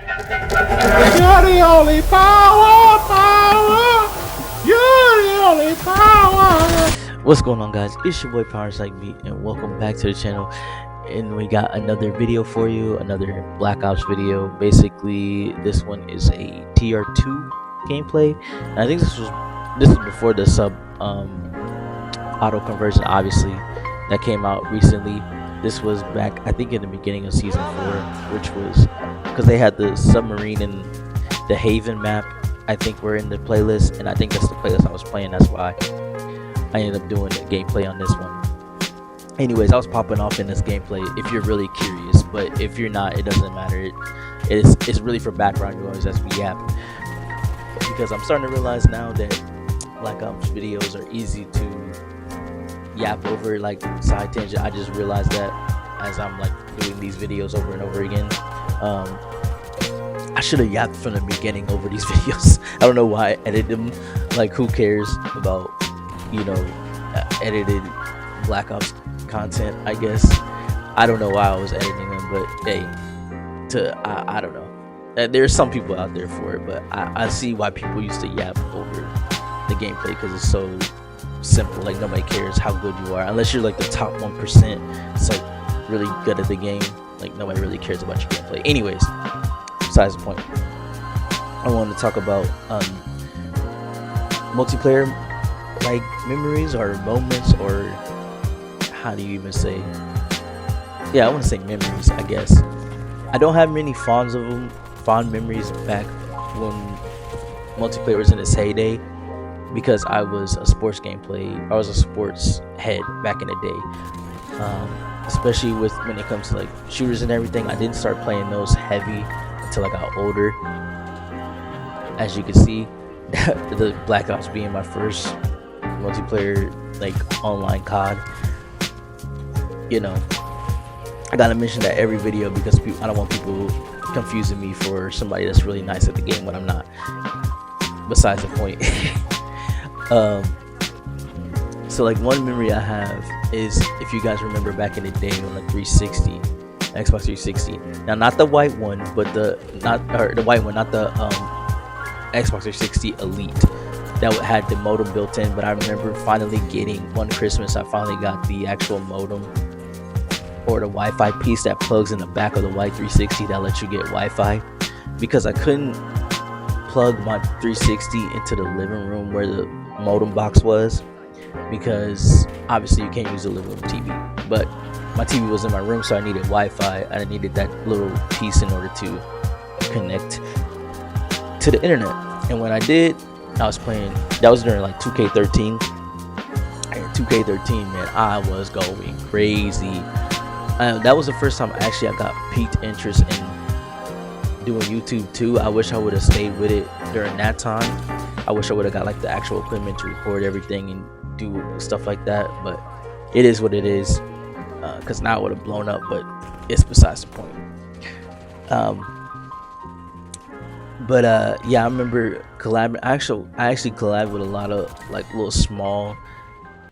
You're the only power. You're the only power. What's going on, guys? It's your boy Powers Like Me, and welcome back to the channel. And we got another video for you, another Black Ops video. Basically, this one is a TR2 gameplay. And I think this is before the sub auto conversion, obviously, that came out recently. This was back, I think, in the beginning of season 4, which was because they had the submarine and the Haven map, I think, were in the playlist, and I think that's the playlist I was playing. That's why I ended up doing the gameplay on this one. Anyways, I was popping off in this gameplay if you're really curious, but if you're not, it doesn't matter. It's really for background noise as we yap, because I'm starting to realize now that Black Ops videos are easy to yap over, like side tangent. I just realized that as I'm like doing these videos over and over again. I should have yapped from the beginning over these videos. I don't know why I edited them. Like, who cares about, you know, edited Black Ops content, I guess. I don't know why I was editing them, but hey, I don't know. There's some people out there for it, but I see why people used to yap over the gameplay, because it's so simple. Like, nobody cares how good you are unless you're like the top 1%. It's like really good at the game. Like, nobody really cares about your gameplay. Anyways, besides the point, I wanted to talk about multiplayer like memories or moments, or how do you even say? Yeah, I want to say memories, I guess. I don't have many fond memories back when multiplayer was in its heyday, because I was a sports head back in the day. Especially when it comes to like shooters and everything. I didn't start playing those heavy until I got older. As you can see, the Black Ops being my first multiplayer like online COD. You know, I gotta mention that every video, because I don't want people confusing me for somebody that's really nice at the game when I'm not. Besides the point. So like, one memory I have is, if you guys remember back in the day on the Xbox 360. Now, not the white one, but the Xbox 360 Elite that had the modem built in. But I remember finally getting, one Christmas, I finally got the actual modem, or the Wi-Fi piece that plugs in the back of the white 360 that lets you get Wi-Fi, because I couldn't plug my 360 into the living room where the modem box was, because obviously you can't use the living room TV, but my TV was in my room, so I needed Wi-Fi. I needed that little piece in order to connect to the internet. And when I did, I was playing, that was during like 2K13, and 2K13, man, I was going crazy. That was the first time I got piqued interest in doing YouTube too. I wish I would have stayed with it during that time. I wish I would have got like the actual equipment to record everything and do stuff like that, but it is what it is, because now it would have blown up, but it's besides the point. Yeah, I remember I actually collabed with a lot of like little small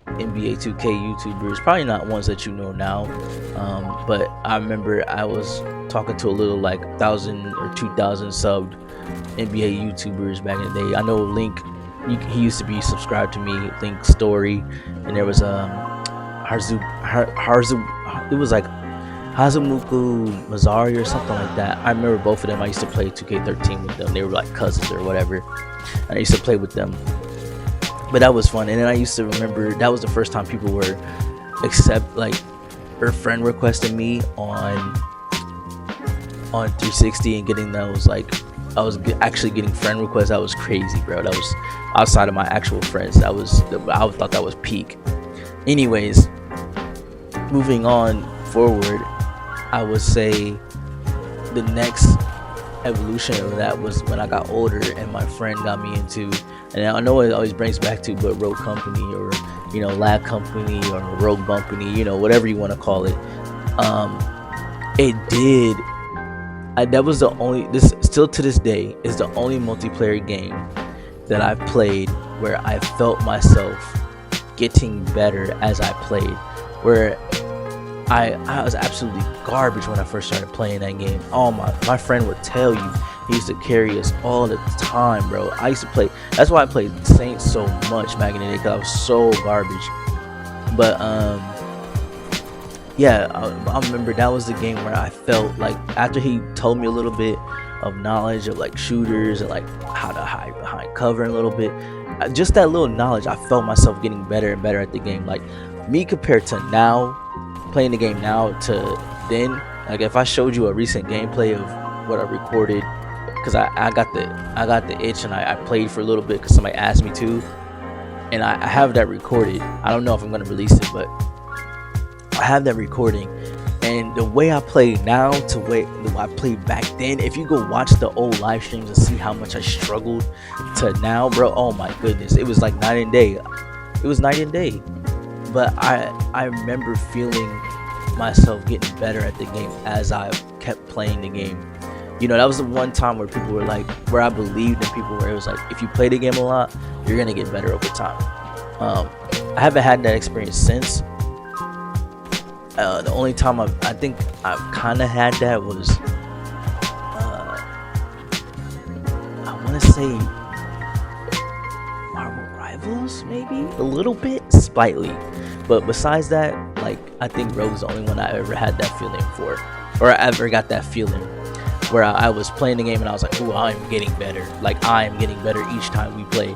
NBA 2K YouTubers, probably not ones that you know now, but I remember I was talking to a little like 1,000 or 2,000 subbed NBA YouTubers back in the day. I know Link, he used to be subscribed to me, Link Story, and there was it was like Hazumuku Mazari or something like that. I remember both of them. I used to play 2K13 with them. They were like cousins or whatever, and I used to play with them. But that was fun. And then I used to remember that was the first time people were friend requesting me on 360 and getting those, like, I was actually getting friend requests. That was crazy, bro. That was outside of my actual friends. I thought that was peak. Anyways, moving on forward, I would say the next evolution of that was when I got older and my friend got me into, and I know it always brings back to, but Rogue Company, or you know, Lab Company, or Rogue Company, you know, whatever you want to call it. That was the only, this still to this day is the only multiplayer game that I've played where I felt myself getting better as I played, where I was absolutely garbage when I first started playing that game. Oh my friend would tell you, he used to carry us all the time, bro. I used to play. That's why I played Saints so much back in the day, because I was so garbage. But yeah, I remember that was the game where I felt like, after he told me a little bit of knowledge of like shooters and like how to hide behind cover a little bit, just that little knowledge, I felt myself getting better and better at the game. Like, me compared to now, playing the game now to then, like if I showed you a recent gameplay of what I recorded, because I got the itch and I played for a little bit because somebody asked me to, and I have that recorded. I don't know if I'm gonna release it, but I have that recording. And the way I play now to the way I played back then, if you go watch the old live streams and see how much I struggled to now, bro, oh my goodness, it was like night and day. It was night and day. But I remember feeling myself getting better at the game as I kept playing the game. You know, that was the one time where people were like, where I believed in people, where it was like, if you play the game a lot, you're gonna get better over time. I haven't had that experience since. The only time I think I've kind of had that was, I want to say Marvel Rivals, maybe a little bit, slightly, but besides that, like, I think Rogue's the only one I ever had that feeling for, or I ever got that feeling where I was playing the game and I was like, ooh, I'm getting better. Like, I'm getting better each time we play,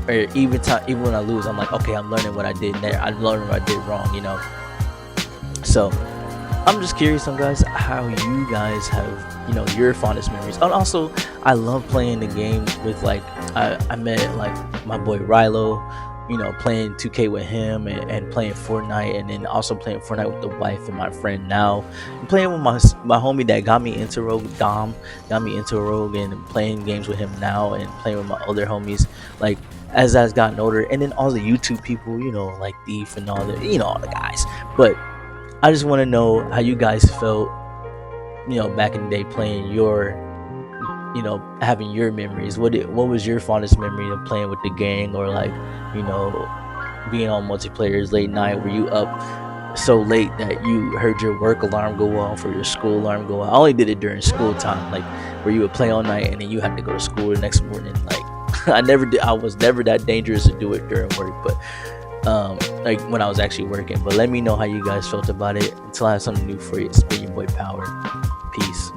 or even when I lose, I'm like, okay, I'm learning what I did there. I'm learning what I did wrong, you know. So I'm just curious, guys, how you guys have, you know, your fondest memories. And also, I love playing the game with, like, I met like my boy Rilo, you know, playing 2K with him, and playing Fortnite, and then also playing Fortnite with the wife and my friend now. I'm playing with my homie that got me into Rogue, Dom, got me into Rogue, and playing games with him now, and playing with my other homies, like, as I've gotten older. And then all the YouTube people, you know, like Thief and all the, you know, all the guys. But I just want to know how you guys felt, you know, back in the day playing your, you know, having your memories. What was your fondest memory of playing with the gang, or like, you know, being on multiplayers late night? Were you up so late that you heard your work alarm go off or your school alarm go off? I only did it during school time, like where you would play all night and then you had to go to school the next morning. Like, I was never that dangerous to do it during work, but like when I was actually working. But let me know how you guys felt about it. Until I have something new for you, it's been your boy Power. Peace.